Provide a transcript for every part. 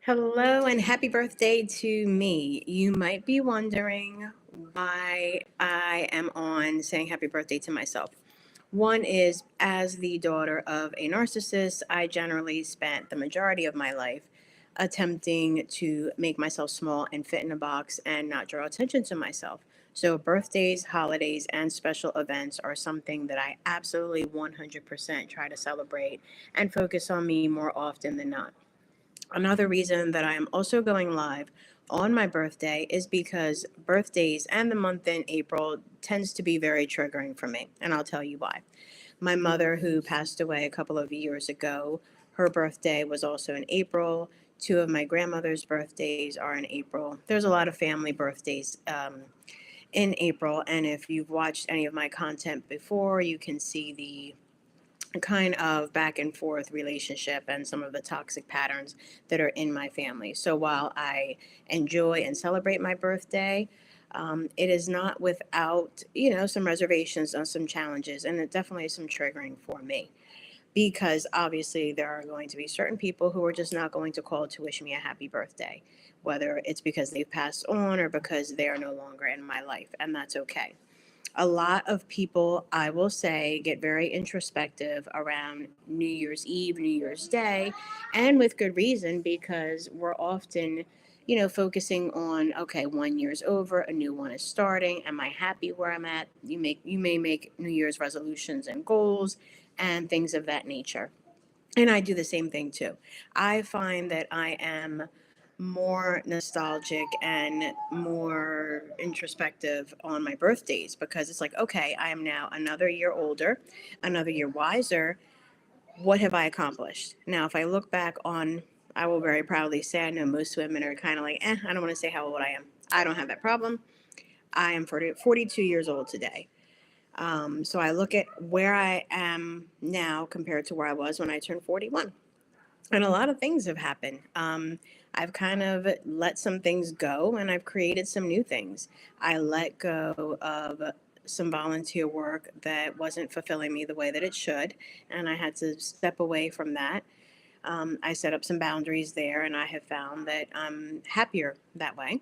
Hello and happy birthday to me. You might be wondering why I am on saying happy birthday to myself. One is, as the daughter of a narcissist, I generally spent the majority of my life attempting to make myself small and fit in a box and not draw attention to myself. So, birthdays, holidays, and special events are something that I absolutely 100% try to celebrate and focus on me more often than not. Another reason that I am also going live on my birthday is because birthdays and the month in April tends to be very triggering for me, and I'll tell you why. My mother, who passed away a couple of years ago, her birthday was also in April. Two of my grandmother's birthdays are in April. There's a lot of family birthdays in April, and if you've watched any of my content before, you can see the kind of back and forth relationship and some of the toxic patterns that are in my family. So while I enjoy and celebrate my birthday, it is not without, some reservations and some challenges, and it definitely is some triggering for me because obviously there are going to be certain people who are just not going to call to wish me a happy birthday, whether it's because they've passed on or because they are no longer in my life, and that's okay. A lot of people, I will say, get very introspective around New Year's Eve, New Year's Day, and with good reason because we're often, focusing on, okay, 1 year's over, a new one is starting. Am I happy where I'm at? You may make New Year's resolutions and goals and things of that nature. And I do the same thing too. I find that I am more nostalgic and more introspective on my birthdays because it's like, okay, I am now another year older, another year wiser. What have I accomplished? Now, if I look back on, I will very proudly say, I know most women are kind of like, I don't want to say how old I am. I don't have that problem. I am 42 years old today. So I look at where I am now compared to where I was when I turned 41. And a lot of things have happened. I've kind of let some things go and I've created some new things. I let go of some volunteer work that wasn't fulfilling me the way that it should, and I had to step away from that. I set up some boundaries there, and I have found that I'm happier that way.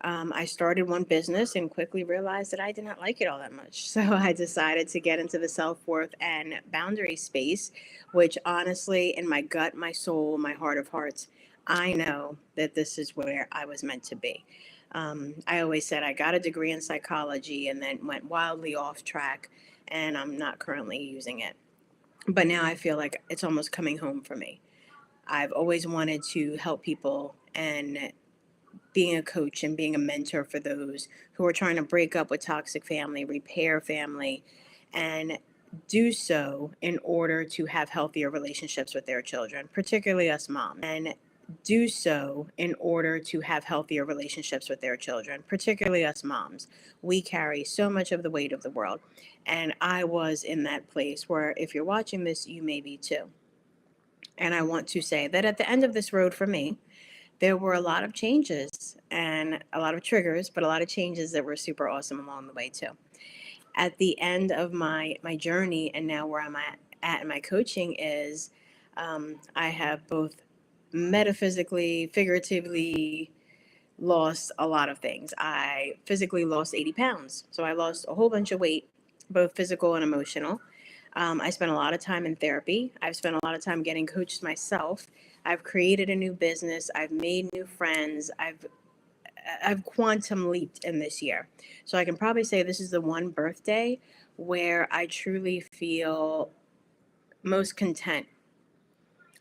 I started one business and quickly realized that I did not like it all that much. So I decided to get into the self worth and boundary space, which honestly, in my gut, my soul, my heart of hearts, I know that this is where I was meant to be. I always said I got a degree in psychology and then went wildly off track, and I'm not currently using it. But now I feel like it's almost coming home for me. I've always wanted to help people and being a coach and being a mentor for those who are trying to break up with toxic family, repair family, and do so in order to have healthier relationships with their children, particularly us moms. And do so in order to have healthier relationships with their children, particularly us moms. We carry so much of the weight of the world. And I was in that place where if you're watching this, you may be too. And I want to say that at the end of this road for me, there were a lot of changes and a lot of triggers, but a lot of changes that were super awesome along the way too. At the end of my journey, and now where I'm at in my coaching is, I have both metaphysically, figuratively lost a lot of things. I physically lost 80 pounds, so I lost a whole bunch of weight, both physical and emotional. I spent a lot of time in therapy. I've spent a lot of time getting coached myself. I've created a new business. I've made new friends. I've quantum leaped in this year. So I can probably say this is the one birthday where I truly feel most content.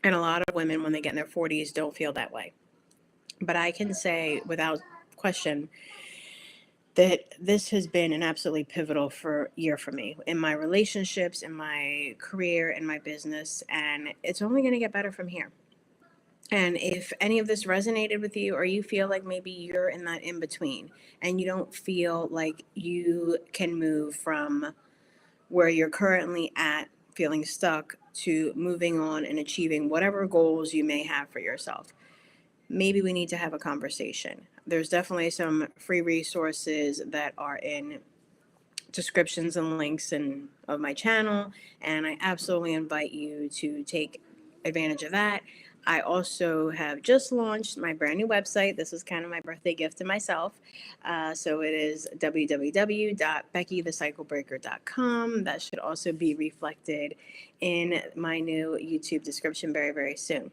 And a lot of women, when they get in their 40s, don't feel that way. But I can say without question that this has been an absolutely pivotal year for me in my relationships, in my career, in my business, and it's only going to get better from here. And if any of this resonated with you, or you feel like maybe you're in that in between and you don't feel like you can move from where you're currently at, feeling stuck, to moving on and achieving whatever goals you may have for yourself, maybe we need to have a conversation. There's definitely some free resources that are in descriptions and links of my channel, and I absolutely invite you to take advantage of that. I also have just launched my brand new website. This is kind of my birthday gift to myself. So it is www.beckythecyclebreaker.com. That should also be reflected in my new YouTube description very, very soon.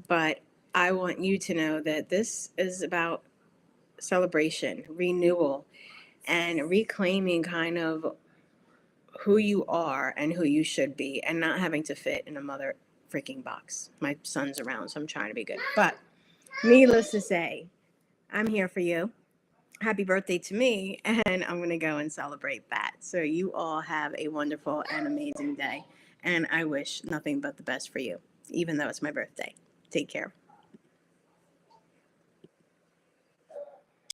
But I want you to know that this is about celebration, renewal, and reclaiming kind of who you are and who you should be, and not having to fit in a mother freaking box. My son's around, so I'm trying to be good. But needless to say, I'm here for you. Happy birthday to me, and I'm going to go and celebrate that. So, you all have a wonderful and amazing day, and I wish nothing but the best for you, even though it's my birthday. Take care.